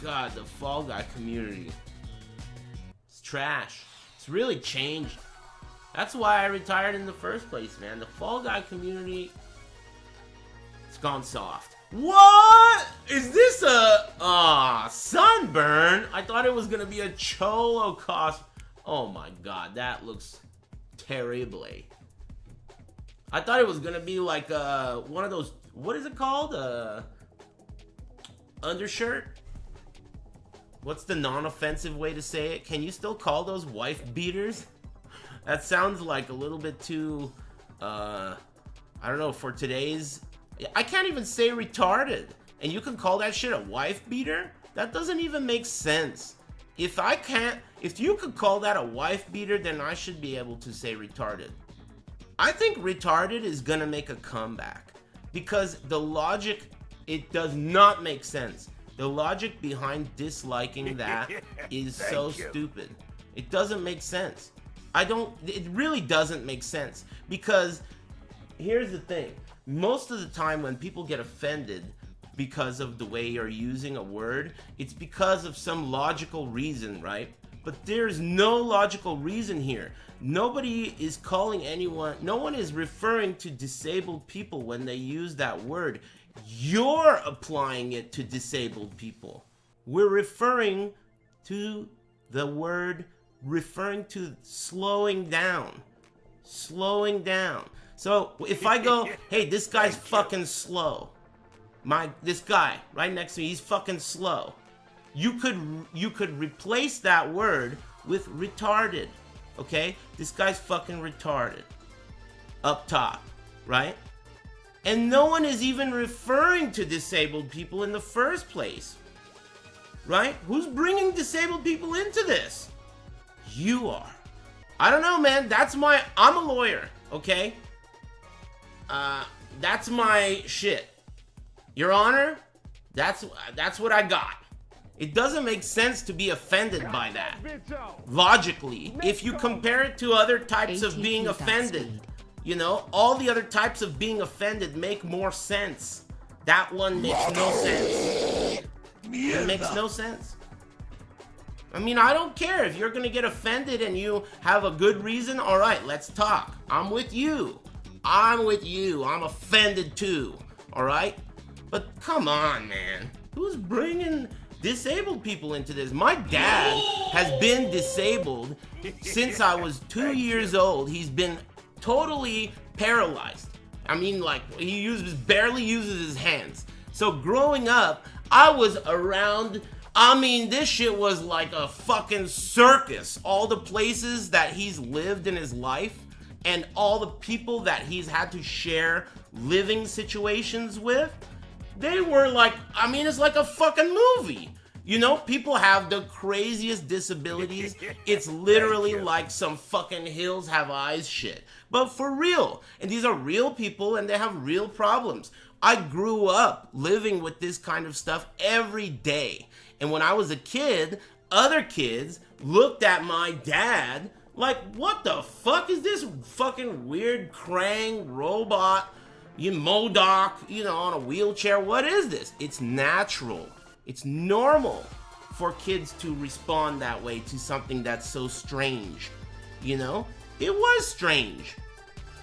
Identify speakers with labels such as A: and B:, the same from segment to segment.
A: God, the Fall Guy community. It's trash. It's really changed. That's why I retired in the first place, man. The Fall Guy community, it's gone soft. What? Is this a sunburn? I thought it was gonna be a cholo costume. Oh my god, that looks terrible. I thought it was gonna be like one of those, what is it called? Undershirt? What's the non-offensive way to say it? Can you still call those wife beaters? That sounds like a little bit too, I don't know, for today's... I can't even say retarded. And you can call that shit a wife beater? That doesn't even make sense. If you could call that a wife beater, then I should be able to say retarded. I think retarded is gonna make a comeback. Because the logic, it does not make sense. The logic behind disliking that is so stupid. It doesn't make sense. It really doesn't make sense. Because here's the thing. Most of the time when people get offended because of the way you're using a word, it's because of some logical reason, right? But there's no logical reason here. Nobody is calling anyone, no one is referring to disabled people when they use that word. You're applying it to disabled people. We're referring to the word, referring to slowing down. Slowing down. So if I go, hey, this guy's fucking slow. This guy right next to me, he's fucking slow. You could replace that word with retarded. Okay? This guy's fucking retarded. Up top, right? And no one is even referring to disabled people in the first place. Right? Who's bringing disabled people into this? You are. I don't know, man. I'm a lawyer, okay? That's my shit. Your Honor, that's what I got. It doesn't make sense to be offended by that. Logically, if you compare it to other types of being offended, you know, all the other types of being offended make more sense. That one makes no sense. It makes no sense. I mean, I don't care if you're gonna get offended and you have a good reason. All right, let's talk. I'm with you. I'm offended too. All right? But come on, man. Who's bringing disabled people into this? My dad has been disabled since I was 2 years old. He's been totally paralyzed. I mean, like, he barely uses his hands. So growing up, I was around, I mean, this shit was like a fucking circus. All the places that he's lived in his life and all the people that he's had to share living situations with, they were like, I mean, it's like a fucking movie. You know, people have the craziest disabilities. It's literally like some fucking Hills Have Eyes shit. But for real. And these are real people and they have real problems. I grew up living with this kind of stuff every day. And when I was a kid, other kids looked at my dad like, what the fuck is this fucking weird Krang robot, MODOK, you know, on a wheelchair? What is this? It's natural. It's normal for kids to respond that way to something that's so strange, you know? It was strange.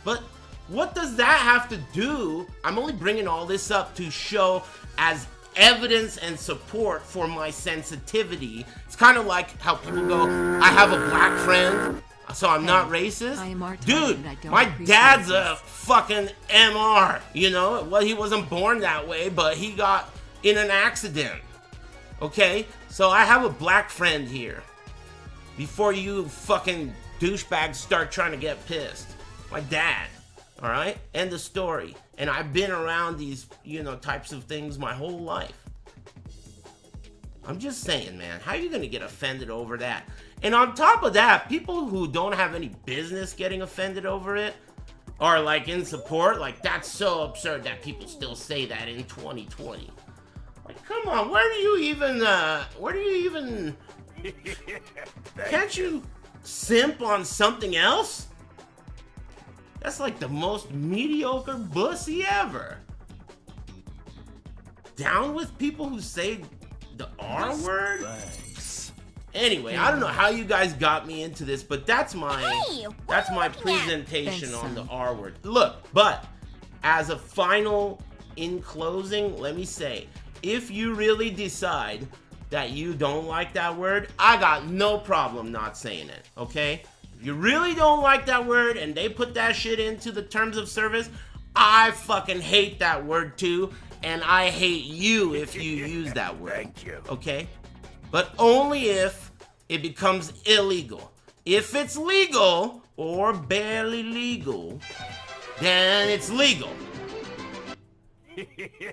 A: But what does that have to do? I'm only bringing all this up to show as evidence and support for my sensitivity. It's kind of like how people go, I have a black friend, so I'm not racist. Dude, my dad's a fucking MR, you know? Well, he wasn't born that way, but he got in an accident. Okay? So I have a black friend here. Before you fucking douchebags start trying to get pissed. My dad. Alright? End of story. And I've been around these, you know, types of things my whole life. I'm just saying, man. How are you gonna get offended over that? And on top of that, people who don't have any business getting offended over it are like in support. Like, that's so absurd that people still say that in 2020. Like, come on, where do you even, can't you simp on something else? That's like the most mediocre pussy ever. Down with people who say The R word?
B: Thanks.
A: Anyway, I don't know how you guys got me into this, but that's my presentation on the R word. Look, but as a final in closing, let me say, if you really decide that you don't like that word, I got no problem not saying it, okay? If you really don't like that word and they put that shit into the terms of service, I fucking hate that word too, and I hate you if you use that word.
B: Thank you.
A: Okay? But only if it becomes illegal. If it's legal or barely legal, then it's legal.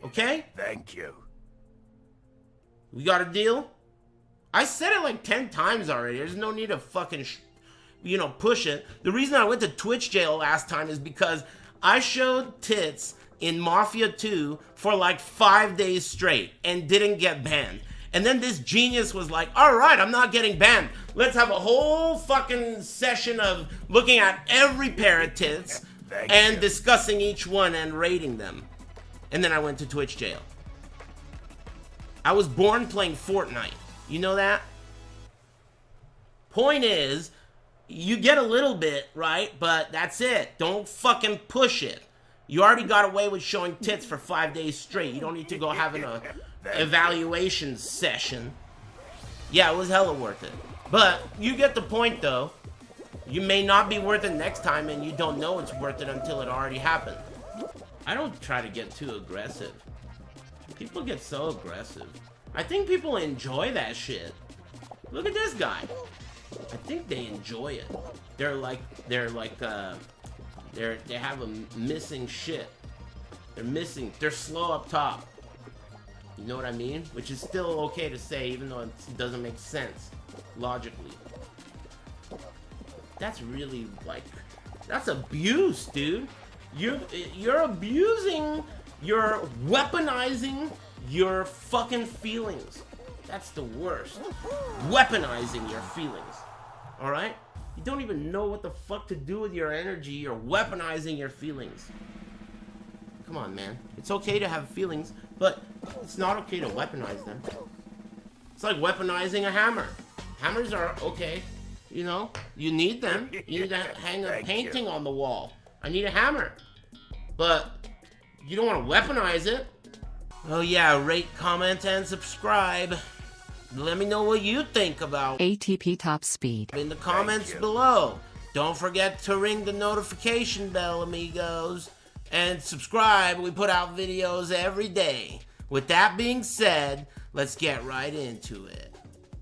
A: Okay?
B: Thank you.
A: We got a deal? I said it like 10 times already. There's no need to fucking, push it. The reason I went to Twitch jail last time is because I showed tits in Mafia 2 for like 5 days straight and didn't get banned. And then this genius was like, all right, I'm not getting banned. Let's have a whole fucking session of looking at every pair of tits and discussing each one and rating them. And then I went to Twitch jail. I was born playing Fortnite. You know that? Point is, you get a little bit, right? But that's it. Don't fucking push it. You already got away with showing tits for 5 days straight. You don't need to go having a evaluation session. Yeah, it was hella worth it. But you get the point, though. You may not be worth it next time, and you don't know it's worth it until it already happened. I don't try to get too aggressive. People get so aggressive. I think people enjoy that shit. Look at this guy. I think they enjoy it. They have a missing shit. They're slow up top. You know what I mean? Which is still okay to say, even though it doesn't make sense logically. That's really that's abuse, dude. You're abusing, you're weaponizing your fucking feelings. That's the worst. Weaponizing your feelings. Alright? You don't even know what the fuck to do with your energy. You're weaponizing your feelings. Come on, man. It's okay to have feelings, but it's not okay to weaponize them. It's like weaponizing a hammer. Hammers are okay. You know? You need them. You need to hang a painting on the wall. I need a hammer. But you don't want to weaponize it. Oh yeah, rate, comment, and subscribe. Let me know what you think about
C: ATP Top Speed
A: in the comments below. Don't forget to ring the notification bell, amigos. And subscribe. We put out videos every day. With that being said, let's get right into it.